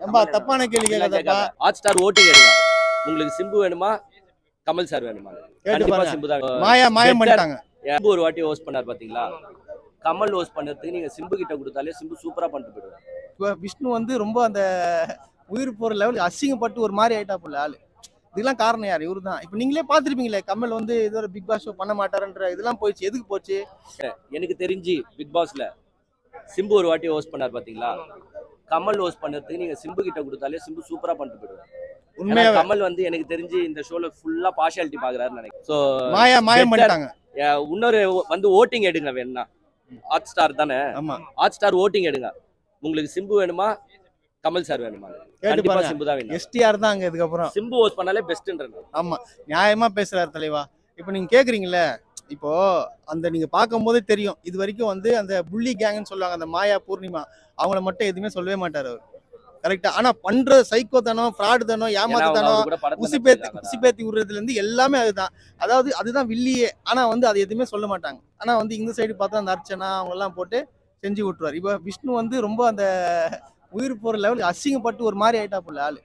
ரொம்ப தப்பான கேள்வி கேட்காதப்பா. ஹாட் ஸ்டார் ஓட்டிங் எடுங்க. உங்களுக்கு சிம்பு வேணுமா கமல் சார் வேணுமா? கண்டிப்பா சிம்பு தான். மாயம் பண்ணிட்டாங்க. சிம்பு ஒரு வாட்டி ஹோஸ்ட் பண்ணார் பாத்தீங்களா? கமல் ஹோஸ்ட் பண்ணதுக்கு நீங்க சிம்பு கிட்ட கொடுத்தாலே சிம்பு சூப்பரா பண்ணிட்டு போயிடுவாரு. விஷ்ணு வந்து ரொம்ப அந்த உயிர் போற லெவலுக்கு அசிங்கப்பட்டு ஒரு மாதிரி ஆயிட்டாப்புல ஆளு. இதெல்லாம் காரணம் யார்? இவரு தான். இப்ப நீங்களே பாத்துருப்பீங்களே, கமல் வந்து இது ஒரு பிக் பாஸ் ஷோ பண்ண மாட்டாருன்ற இதெல்லாம் போயிடுச்சு. எதுக்கு போச்சு? எனக்கு தெரிஞ்சு பிக் பாஸ்ல சிம்பு ஒரு வாட்டி ஹோஸ்ட் பண்ணார் பாத்தீங்களா? கமல் ஹோஸ்ட் பண்ணதுக்கு நீங்க சிம்பு கிட்ட கொடுத்தாலே சிம்பு சூப்பரா பண்ணிட்டு போயிடுவாரு. உண்மையா கமல் வந்து எனக்கு தெரிஞ்சு இந்த ஷோல ஃபுல்லா பார்ஷியாலிட்டி பாக்குறாருன்னு நினைக்கிறேன். சோ மாயம் பண்ணிட்டாங்க. இன்னொரு வந்து ஓட்டிங் எடுங்க வேணா. ஹாட் ஸ்டார் தானே? ஆமா, ஹாட் ஸ்டார் ஓட்டிங் எடுங்க. உங்களுக்கு சிம்பு வேணுமா கமல் சார் வேணுமா? கண்டிப்பா சிம்பு தான் வேணும். எஸ்டிஆர் தான் அங்க. இதுக்கப்புறம் சிம்பு ஹோஸ்ட் பண்ணாலே பெஸ்ட்ன்றது. ஆமா, நியாயமா பேசுறாரு தலைவா. இப்போ நீங்க கேக்குறீங்கல்ல, இப்போ அந்த நீங்க பார்க்கும் போதே தெரியும். இது வரைக்கும் வந்து அந்த புள்ளி கேங்னு சொல்லுவாங்க, அந்த மாயா பூர்ணிமா, அவங்கள மட்டும் எதுவுமே சொல்லவே மாட்டாரு அவர். கரெக்டா? ஆனா பண்ற சைக்கோத்தனம், ஃப்ராடுத்தனம், ஏமாத்துத்தனம், உசிப்பேத்தி விடுறதுல இருந்து எல்லாமே அதுதான். அதாவது அதுதான் வில்லியே. ஆனா வந்து அது எதுவுமே சொல்ல மாட்டாங்க. ஆனா வந்து இந்த சைடு பார்த்தா அந்த அர்ச்சனா அவங்க எல்லாம் போட்டு செஞ்சு விட்டுருவாரு. இப்ப விஷ்ணு வந்து ரொம்ப அந்த உயிர் போற லெவலுக்கு அசிங்கப்பட்டு ஒரு மாதிரி ஆயிட்டாப்புல ஆளு.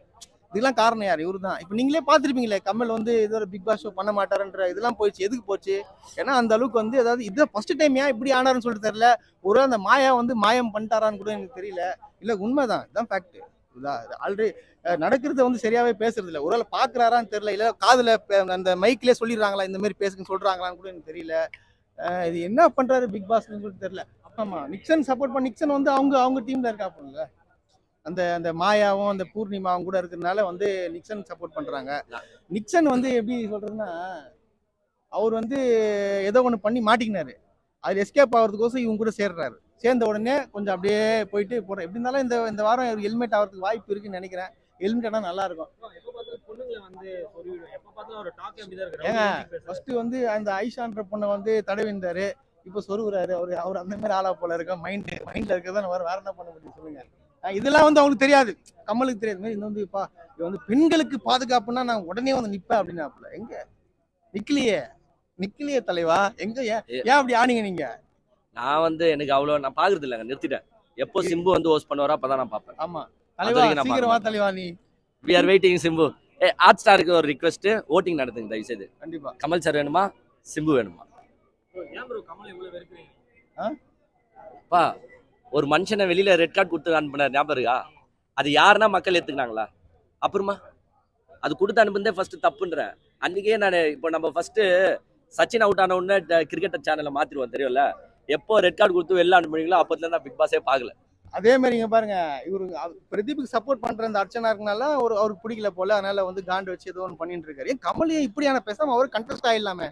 இதெல்லாம் காரணம் யார்? இவரு தான். இப்ப நீங்களே பாத்துருப்பீங்களே, கமல் வந்து இது ஒரு பிக் பாஸ் ஷோ பண்ண மாட்டாருன்ற இதெல்லாம் போயிடுச்சு. எதுக்கு போச்சு? ஏன்னா அந்த அளவுக்கு வந்து அதாவது இது ஃபர்ஸ்ட் டைம் ஏன் இப்படி ஆனாருன்னு சொல்லிட்டு தெரியல. ஒரு அந்த மாயா வந்து மாயம் பண்ணிட்டாரான்னு கூட எனக்கு தெரியல. இல்ல உண்மைதான், இதுதான் ஃபேக்ட். ஆல்ரெடி நடக்கிறத வந்து சரியாவே பேசுறது இல்ல. ஒருவேளை பாக்குறாரான்னு தெரியல, இல்ல காதுல அந்த மைக்லயே சொல்லிடுறாங்களா இந்த மாதிரி பேசுன்னு சொல்றாங்களான்னு கூட எனக்கு தெரியல. இது என்ன பண்றாரு பிக் பாஸ்ன்னு சொல்லிட்டு தெரியல. ஆமா, நிக்சன் சப்போர்ட் பண்ண நிக்சன் வந்து அவங்க டீம்ல இருக்காப்புல. அந்த அந்த மாயாவும் அந்த பூர்ணிமாவும் கூட இருக்கிறதுனால வந்து நிக்சன் சப்போர்ட் பண்றாங்க. நிக்சன் வந்து எப்படி சொல்றதுன்னா, அவர் வந்து ஏதோ ஒன்று பண்ணி மாட்டிக்கினாரு. அது எஸ்கேப் ஆகிறதுக்கோசம் இவங்க கூட சேர்றாரு. சேர்ந்த உடனே கொஞ்சம் அப்படியே போயிட்டு போறேன். எப்படி இருந்தாலும் இந்த வாரம் ஹெல்மெட் ஆகிறதுக்கு வாய்ப்பு இருக்குன்னு நினைக்கிறேன். ஹெல்மெட் ஆனால் நல்லா இருக்கும். ஏங்க ஃபர்ஸ்ட் வந்து அந்த ஐஷான்ற பொண்ணை வந்து தடவிந்தாரு. இப்போ சொருகுறாரு. அவர் அந்த மாதிரி ஆளா போல இருக்க. மைண்ட்ல இருக்கதான் வேற என்ன பண்ண முடியும் சொல்லுங்க. இதெல்லாம் வந்து அவங்களுக்கு தெரியாது, கமலுக்கு தெரியாது. இது வந்து இது வந்து பெண்களுக்கு பாதுகாப்புன்னா நான் உடனே வந்து நிப்பேன் அப்படின்னாப்புல. எங்க நிக்கலையே தலைவா. எங்க ஏன் அப்படி ஆனீங்க நீங்க? நான் வந்து எனக்கு அவ்வளவு நான் பாக்குறது இல்லைங்க, நிறுத்திட்டேன். எப்போ சிம்பு வந்து ஹோஸ்ட் பண்ணுவாரோ அப்பதான் நான் பார்ப்பேன். ஆமா தலைவா, சீக்கிரமா தலைவா நீ. we are waiting Simbu. ஹாட் ஸ்டாருக்கு ஒரு ரிக்வெஸ்ட், ஓட்டிங் நடத்துங்க தயவு செய்து. கண்டிப்பா கமல் சார் வேணுமா சிம்பு வேணுமா? ஏன் ப்ரோ கமல் இவ்வளவு வெறுக்கிறீங்க? பா, ஒரு மனுஷனை வெளியில ரெட் கார்டு கொடுத்து அனுப்புன ஞாபகம் இருக்கா? அது யாருன்னா மக்கள் ஏத்துக்கினாங்களா? அப்புறமா அது கொடுத்து அனுப்புனதே ஃபர்ஸ்ட் தப்புன்றேன். அன்னைக்கே நான் இப்போ நம்ம ஃபர்ஸ்ட் சச்சின் அவுட் ஆன உடனே கிரிக்கெட் சேனலை மாத்திருவோம் தெரியும்ல. எப்போ ரெட் கார்டு கொடுத்து வெளில அனுப்புனீங்களோ அப்பத்துல நான் பிக் பாஸே பார்க்கல. அதே மாதிரி இங்க பாருங்க, இவரு பிரதீப்புக்கு சப்போர்ட் பண்ற அந்த அர்ச்சனா இருக்கனால அவருக்கு பிடிக்கல போல, அதனால வந்து காண்டு வச்சு ஏதோ ஒன்று பண்ணிட்டு இருக்காரு. ஏன் கமல் இப்படியான பேசாம அவர் கண்டெஸ்ட் ஆயிடலாமே?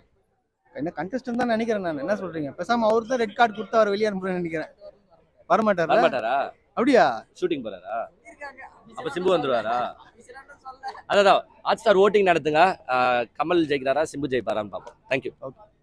என்ன கண்டெஸ்ட் தான் நினைக்கிறேன் நான். என்ன சொல்றீங்க? பேசாம அவருக்கு தான் ரெட் கார்டு கொடுத்து அவர் வெளியே அனுப்புறேன்னு நினைக்கிறேன். வரமாட்டாரா? அப்படியா? ஷூட்டிங் போறாரா? அப்ப சிம்பு வந்துருவாரா? அதான் ஹாட் ஸ்டார் ஓட்டிங் நடத்துங்க. கமல் ஜெயிக்கிறாரா சிம்பு ஜெயிப்பாரான்னு பார்ப்போம். தேங்க்யூ. ஓகே.